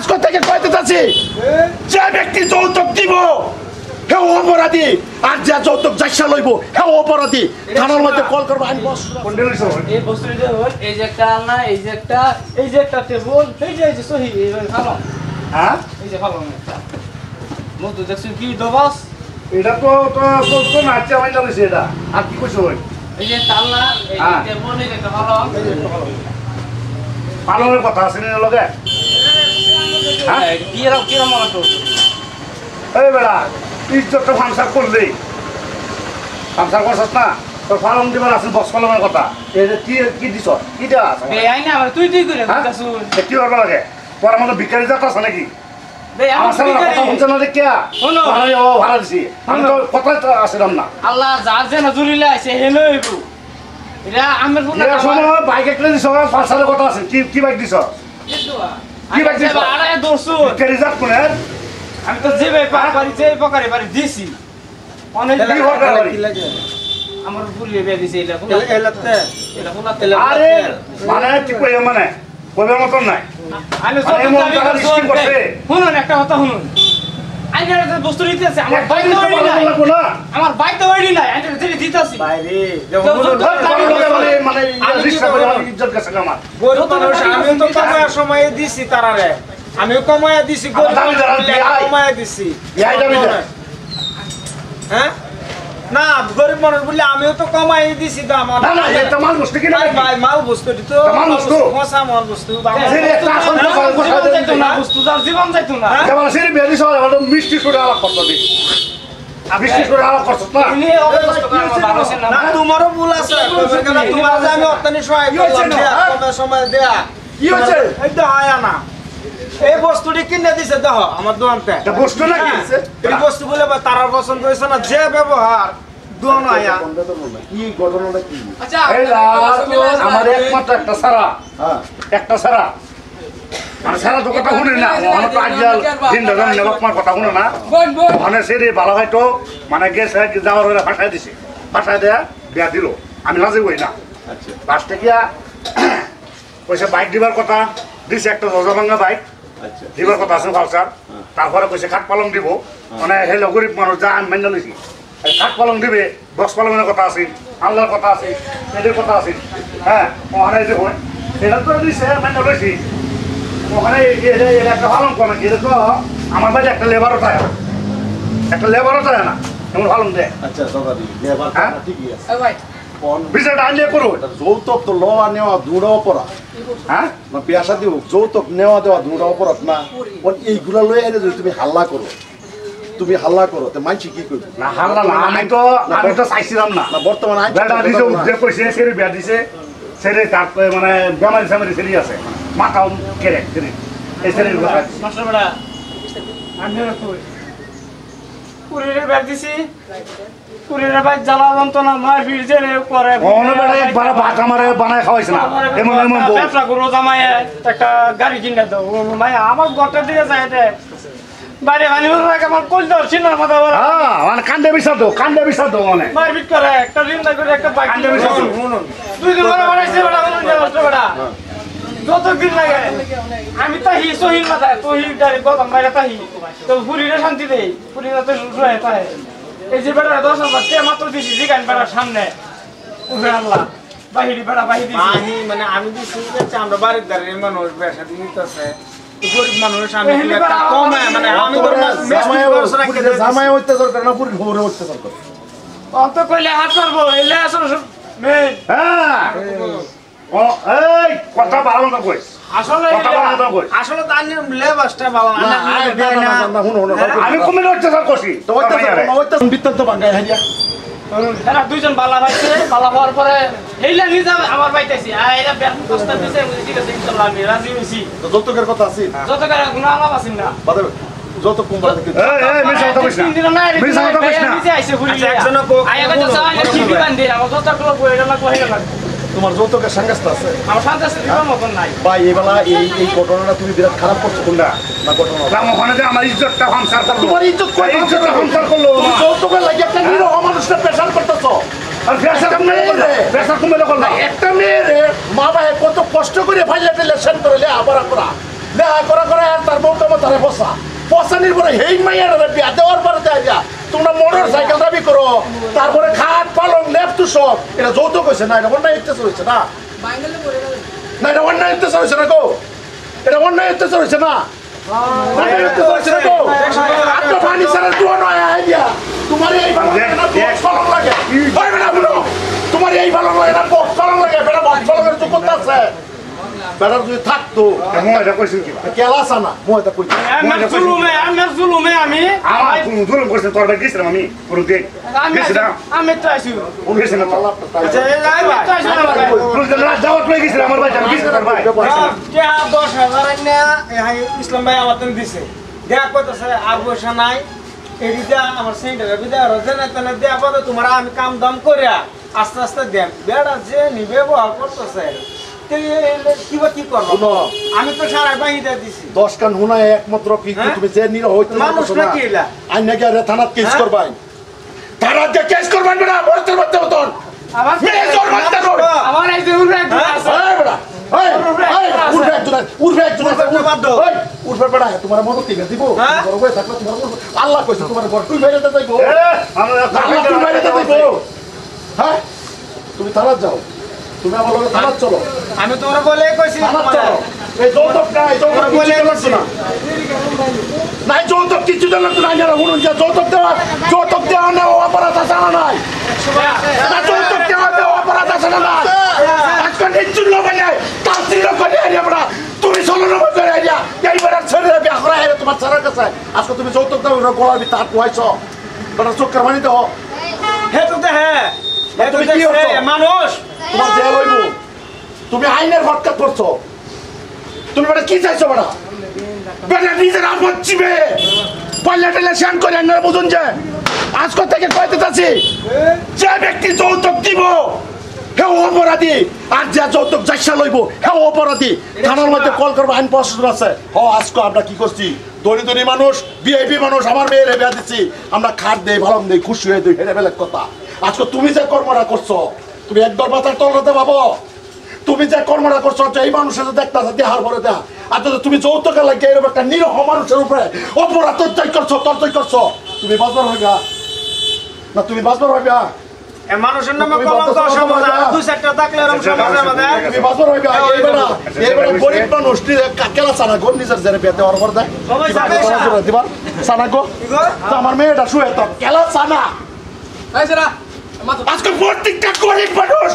আজকে থেকে কইতে যাচ্ছি যে ব্যক্তি যৌতুক দিব হে অপরাধী আর যে যৌতুক যাইসা লইব হে অপরাধী থানার মধ্যে কল করব আমি বস এই বস্তুটা হল এই যে একটা আলনা এই যে একটা টেবিল এই যে সহি এই ভালো হ্যাঁ এই যে ভালো মতো দেখছেন কি দবাস এটা তো তো নাচে আমি জানিছি এটা আর কি কইছো এই যে আলনা এই টেবিল এই যে ভালো এই যে ভালো পালনের কথা আছে না লগে হ্যাঁ কি রকম তো এই বেড়া ইজ্জতটা ফাংশন করলি ফাংশন করছস না তোর ফালন দিবার আছে বক্স পালনের কথা এই যে কি দিছ কি দেয়া আছে বে আই না তুই করে দাসু কি করবা লাগে তোর আমাদের ভিখারি জাত আছে নাকি বে আমার কথা শুনছ না দেখিয়া শোনো ভাড়া দিছি আমি তো কথা আসলাম না আল্লাহ যার যে নজরিলে আছে হেলো হইবো এটা আমার ফোন এর সময় বাইক একটা দিছ পাঁচশালের কথা আছে কি বাইক দিছ কি বাইক দিছ আরে দোসু ভিখারি জাত কোন আমি তো যে পারি যে পকারে পারি দিছি অনেক কি করতে পারি আমার পুরিয়ে বে দিছে এটা কোলাতে আরে মানে কি কই মানে কইবার মত নাই আমি মানে এমন টাকা স্কিম করছে শুনুন একটা কথা শুনুন আইনার যে বস্তু নিতে আছে আমার বাইক তো হইনি না আমার বাইক তো হইনি না আইনার যে দিতেছি বাইরে মানে ইজ্জত গেছে আমার গরিব মানুষ আমিও তো কমায় সময় দিছি তারারে আমিও কমায় দিছি গরিব কমায় দিছি হ্যাঁ না গরিব মানুষ বললে আমিও তো কমাই দিছি দাম না না এটা মাল বস্তু কি না ভাই মাল বস্তু তো মাল বস্তু মশা মাল বস্তু জীবন যাইতো না কেবল সেই বেদি সব মিষ্টি সুরে আলাপ করতে দি মিষ্টি সুরে আলাপ করছ না না তোমারও ভুল আছে তোমার যে আমি অত্যানি সহায় করলাম কমে সময় দেয়া কি হচ্ছে এই তো আয়া না এই বস্তুটি কিনে দিছে দেখো আমার দোকানতে এটা বস্তু না কি এই বস্তু বলে তারা পছন্দ হয়েছে না যে ব্যবহার দোকান আয়া কি ঘটনাটা কি আচ্ছা এই আমার একমাত্র একটা সারা একটা সারা মানে সারা তো কথা শুনে না আমার তো আজকাল দিন দাদা নেবাকমার কথা শুনে না মানে সে ভালো হয়তো মানে গেছে যাওয়ার হলে ফাঁসাই দিছে ফাঁসাই দেয়া বিয়া দিল আমি লাজে বই না লাস্টে গিয়া কইছে বাইক দিবার কথা দিছে একটা দরজা ভাঙা বাইক দিবার কথা আছে ভাউচার তারপরে কইছে খাট পালং দিব মানে হেলো গরিব মানুষ যা আমি মান্য লইছি খাট পালং দিবে বক্স পালংয়ের কথা আছে আল্লাহর কথা আছে এদের কথা আছে হ্যাঁ ওখানে যে হয় এটা তো দিছে মান্য লইছি ওখানে একটা পালং করে নাকি এটা তো আমার বাড়ি একটা লেবারও থাকে না এমন পালং দেয় আচ্ছা সকালে লেবার ঠিকই আছে ভাই বিষয়টা আনলে করো যৌতুক তো লওয়া নেওয়া দুটো অপরাধ হ্যাঁ না পেশা দিব যৌতুক নেওয়া দেওয়া দুটো অপরাধ না এইগুলা লয়ে এনে যদি তুমি হাল্লা করো তো মানছি কি করবে না হাল্লা না আমি তো চাইছিলাম না বর্তমানে বেটা দিছে যে কইছে সেরে বিয়া দিছে সেরে তারপরে মানে বেমারি সামারি সেরি আছে মাথাও কেরে সেরি এই সেরির কথা মাস্টার বড়া আমি কই পুরিরে ব্যাগ দিছি পুরিরে ভাই জ্বালা যন্ত্রণা মার ভিড় যে করে ওনে বেটা একবার ভাত আমারে বানায় খাওয়াইছ না এমন বল ব্যবসা করো জামাই একটা গাড়ি কিনে দাও মাই আমার ঘরটা দিয়ে যায় এটা বাইরে ভানি বলে আমার কল দাও সিনার মাথা বড় হ্যাঁ মানে কান্দে বিছা দাও মানে মার ভিড় করে একটা রিন্দা করে একটা বাইক কান্দে বিছা দাও দুই দিন ধরে বানাইছে বড় মাস্টার বড়া যত দিন লাগে আমি তাহি সহিল মাথায় তোহি গাড়ি গতম বাইরে তাহি তো পুরিরে শান্তি দেই পুরিরে তো শুয়ে তাহে এই যে বেটা 10,000 টাকা মাত্র দিছি জিগান বেটার সামনে উঠে আল্লাহ বাহিরি বেটা বাহিরি দিছি মানে আমি দিছি যে আমরা বাড়ির দাঁড়িয়ে মানুষ ব্যবসা নিতেছে গরিব মানুষ আমি একটা কম মানে আমি তো জামাই অত্যাচার করে না পুরো খবরে অত্যাচার করে অত কইলে হাত মারবো এলে আসলে মেন হ্যাঁ ও এই কথা ভালো না কইস আসলে তার লেবাসটা ভালো না আমি কমে অত্যাচার করছি তো অত্যাচার বৃত্তান্ত বাঙ্গায় হারিয়া এরা দুইজন বালা পাইছে বালা পাওয়ার পরে এইলা নিজে আমার পাইতেছি আর এরা বেতন প্রস্তাব দিছে ঠিক আছে ইনশাআল্লাহ আমি রাজি হইছি তো যৌতুকের কথা আছে যত করে গুণ আলাপ আছেন না বাদে যৌতুক কোম্পানি থেকে এই মিছা কথা কইছ না মিছা কথা কইছ না নিজে আইছে ঘুরি একজন আয়া কথা চাই কি বিমান দিয়ে আমার যত ক্লব হয়ে গেল কইরা লাগবে তোমার যৌতুকের সাংস্তা আছে আমার শান্তি দিবার মতন নাই ভাই এইবেলা এই ঘটনাটা তুমি বিরাট খারাপ করছো কোনটা না ঘটনা ওখানে যে আমার ইজ্জতটা সংসার করলো তোমার ইজ্জত কই ইজ্জতটা সংসার করলো যৌতুকের লাগে একটা নিরহ মানুষকে প্রেশার করতেছো আর একটা মেয়ে রে মা ভাই কত কষ্ট করে ফাইলে দিলে সেন করে আবার করা দেখা করা করে আর তার বউ কেমন তারে পছানির পরে হেই মাইয়ার বিয়া দেওয়ার পরে যায় যা তোমরা মোটর সাইকেল দাবি করো তারপরে খাট পালং লেপ তুষক এটা যৌতুক হয়েছে না এটা অন্যায় অত্যাচার হয়েছে না না এটা অন্যায় অত্যাচার হয়েছে না গো এটা অন্যায় অত্যাচার হয়েছে না অন্যায় অত্যাচার হয়েছে না গো আপনার পানি ছাড়া দোয়া নয় আইডিয়া তোমার এই ভালো লাগে না বক্স পালং লাগে হয় না বলো তোমার এই ভালো লাগে না বক্স পালং লাগে বেটা বক্স পালংয়ের তো করতে আছে বেটা যদি থাকতো এটা কইছেন কি কেলাস আনা ময়দা কই আমার জুলুমে আমি আমার কোন জুলুম করছে তোর ভাই গেছিলাম আমি কোন দিন গেছিলাম আমি তো আইছি কোন গেছিলাম তো আচ্ছা এই ভাই তো আইছি না ভাই তুই তো না যাওয়াত লই গেছিলাম আমার ভাই আমি গেছিলাম ভাই কে 10,000 না ইসলাম ভাই আমার তুমি দিছে দেয়া কইতাছে আর পয়সা নাই এদিকে আমার সেন্টারে বিদা রজনা তনে দেয়া পড়ে তোমার আমি কাম দাম করিয়া আস্তে আস্তে দেন বেড়া যে নি ব্যবহার করতেছে কি করবো আমি তো সারা বাহিদা দিছি 10 কান হুনায় একমাত্র কি তুমি যে নিরহ হইতে মানুষ নাকি এলা আই নাকি আর থানাত কেস করবাই থানাত যে কেস করবাই না বলতে বলতে হতন আমার মেয়ে জোর মারতে রো আমার এই যে উড়ে আছে এই বড়া উড়বে একজন উড়বে বেড়া তোমার মদত দিবে দিব বড় হয়ে থাকলে তোমার আল্লাহ কইছে তোমার ঘর তুই বাইরে যাইবো আল্লাহ তুই বাইরে যাইবো হ্যাঁ তুমি থানাত যাও তুমি আমার লগে থানাত চলো আমি তোমরা বলে কইছি থানাত চলো এই যৌতুক নাই যৌতুক বলে লাগছ না নাই যৌতুক কিছু দেন না নাই যারা হুনুন যা যৌতুক দেওয়া না অপরাধ আছে না নাই না যৌতুক দেওয়া অপরাধ আছে না নাই আজকে নিচুল লোকে নাই তাসিল করে আমরা তুমি চলো না করে আইয়া এইবার ছেড়ে বিয়া করা হয় তোমার ছাড়ার কাছে আজকে তুমি যৌতুক দাও না গলাবি তার কুয়াইছো বড় চক্কর মানি দাও হে তো হ্যাঁ তুমি কি হচ্ছ মানুষ তোমার জেল হইব তুমি আইনের ভটকা করছো তুমি বড় কি চাইছো বড় বেটা নিজের আপদ চিবে পয়লা টেলা শান করে আন্নার বুঝুন যে আজকে থেকে কইতে চাচ্ছি যে ব্যক্তি যৌতুক দিব হে অপরাধী আর যে যৌতুক যাইসা লইব হে অপরাধী থানার মধ্যে কল করবো আইন প্রশাসন আছে আজকে আমরা কি করছি ধনী ধনী মানুষ ভিআইপি মানুষ আমার মেয়ের বিয়া দিচ্ছি আমরা খাট দেই ভালো দেই খুশি হয়ে দিই এটা বেলেগ কথা আজকে তুমি যে কর্মটা করছো তুমি একদল বাতার তলতে ভাবো তুমি যে কর্মটা করছো এই মানুষের দেখতেছে দেহার পরে দেহা আর তুমি যৌতুকে লাগে এরকম একটা নিরহ মানুষের উপরে অপরাধ তর্জয় করছো তুমি বাজবার হইবা না তুমি বাজবার হইবা মানুষের নামে কলঙ্ক সমাজ আর দুই চারটা থাকলে এরকম সমাজের মধ্যে তুমি বাজবার হইবা এইবেলা গরিব মানুষ কেলা চানা গো নিজের জেরে পেতে ওর পর দেয় দিবার চানা গো আমার মেয়েটা শুয়ে তো কেলা চানা আজকে প্রত্যেকটা গরিব মানুষ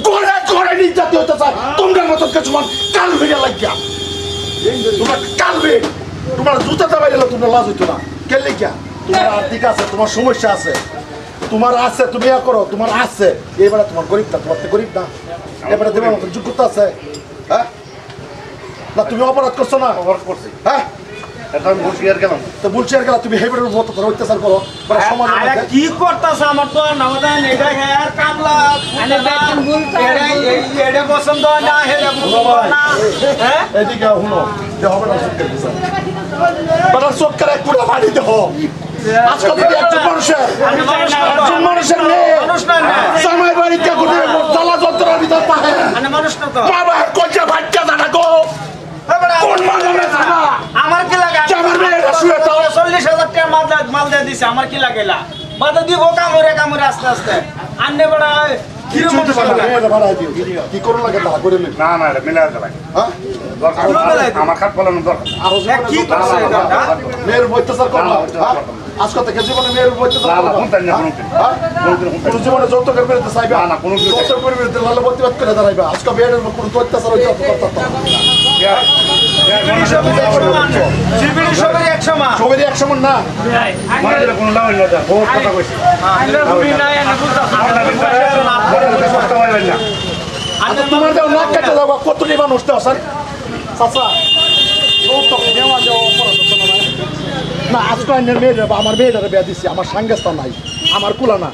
ঘরে ঘরে নির্যাতিত হতে চায় তোমরা মতো কিছু কাল হইয়া লাগিয়া তোমার কালবে তোমার জুতাটা বাইরে তোমরা লাজ হইতো না কে লেগিয়া তোমার আর্থিক আছে তোমার সমস্যা আছে তোমার আছে তুমি ইয়া করো তোমার আছে এবারে তোমার গরিবটা তোমার তো গরিব না এবারে দেবার মতো যোগ্যতা আছে হ্যাঁ না তুমি অপরাধ করছো না অপরাধ করছি হ্যাঁ এটা আমি বলছি আর গেলাম তো বলছি আর গেলা তুমি হেবের মতো অত্যাচার করো সমাজ কি করতেছে আমার তো নামাদান এটা হেয়ার কামলা এটা পছন্দ না হেরে পছন্দ না হ্যাঁ এদিকে শুনো যে হবে না সত্যি বাটার চোখের এক পুরো বাড়ি দেহ আজকে তুমি একজন মানুষের মেয়ে জামাই বাড়িতে ঘুরে জ্বালা যন্ত্রণার ভিতর পাহে মানুষ না তো বাবা কোনটা বাচ্চা জানা গো কোন মানুষের জানা আমার কি লাগে আমার মেয়েটা শুয়ে তো 40,000 টাকা মাল দিয়ে দিছে আমার কি লাগেলা বাদে দিব কামড়ে আস্তে আস্তে আননে বড় কি করো লাগে তারা করে নেবে না না এটা মিলে আসতে লাগে হ্যাঁ আমার খাট পালানো দরকার কি করছে এটা মেয়ের অত্যাচার করো আজকে থেকে জীবনে মেয়ের অত্যাচার না কোনটা না কোনো জীবনে যৌতুকের বিরুদ্ধে চাইবে না কোনো যৌতুকের বিরুদ্ধে লাল প্রতিবাদ করে দাঁড়াইবে আজকে মেয়ের কোনো অত্যাচার হইতে সবাই এক সমান না কোনো লাভ হইল না বহুত কথা কইছি তোমার দেও নাক কেটে যাবো কতটি মানুষ দেওয়া স্যার চাচা যৌতুক দেওয়া দেওয়া অপরাধ না আজকে মেয়ের আমার মেয়েটারে বিয়া দিচ্ছি আমার সাংগেস্তা নাই আমার কুলা না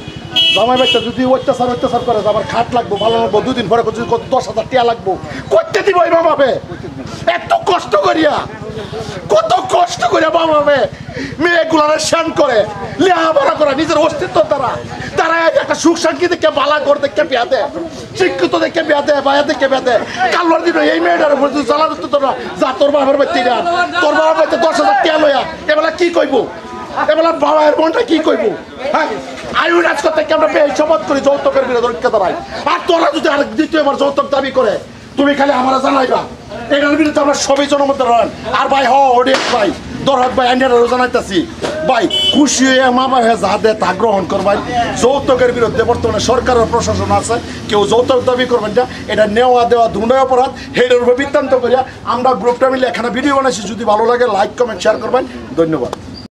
জামাই বাচ্চা যদি অত্যাচার করে আমার খাট লাগবো ভালো লাগবো দুদিন পরে যদি 10,000 টাকা লাগবো করতে দিব এই ভাবে এত কষ্ট করিয়া কত কষ্ট করে বাবা মেয়েগুলারে শান করে লেখাপড়া করে নিজের অস্তিত্ব তারা একটা সুখ শান্তি দেখে বালা ঘর দেখে বিয়া দেয়, শিক্ষিত দেখে বিয়া দেয়, বায়া দেখে বিয়া দেয়। কালোর দিন এই মেয়েটার উপর জ্বালা দিত তোরা, যা তোর বাবার বাড়িতে তোর বাবার বাড়িতে 10,000 টাকা লইয়া এবেলা কি কইব, এবেলা বাবার বোনটা কি কইব? হ্যাঁ, আয়ু রাজ করতে আমরা শপথ করি যৌতুকের বিরোধী ঐক্য দাঁড়াই। আর তোরা যদি আর দ্বিতীয়বার যৌতুক দাবি করে তুমি খালি আমরা জানাইবা, এটার বিরুদ্ধে আমরা সবই জনমতের হন। আর ভাই অডিয়েন্স ভাই, দরহাত ভাই আইনারও জানাইতেছি ভাই, খুশি হয়ে মা ভাই যা দেয় তা গ্রহণ করবেন। যৌতুকের বিরুদ্ধে বর্তমানে সরকার ও প্রশাসন আছে, কেউ যৌতুক দাবি করবেন না, এটা নেওয়া দেওয়া দুর্নয় অপরাধ। হেডের উপর বৃত্তান্ত করিয়া আমরা গ্রুপটা মিলে এখানে ভিডিও বানাইছি। যদি ভালো লাগে লাইক কমেন্ট শেয়ার করবেন। ধন্যবাদ।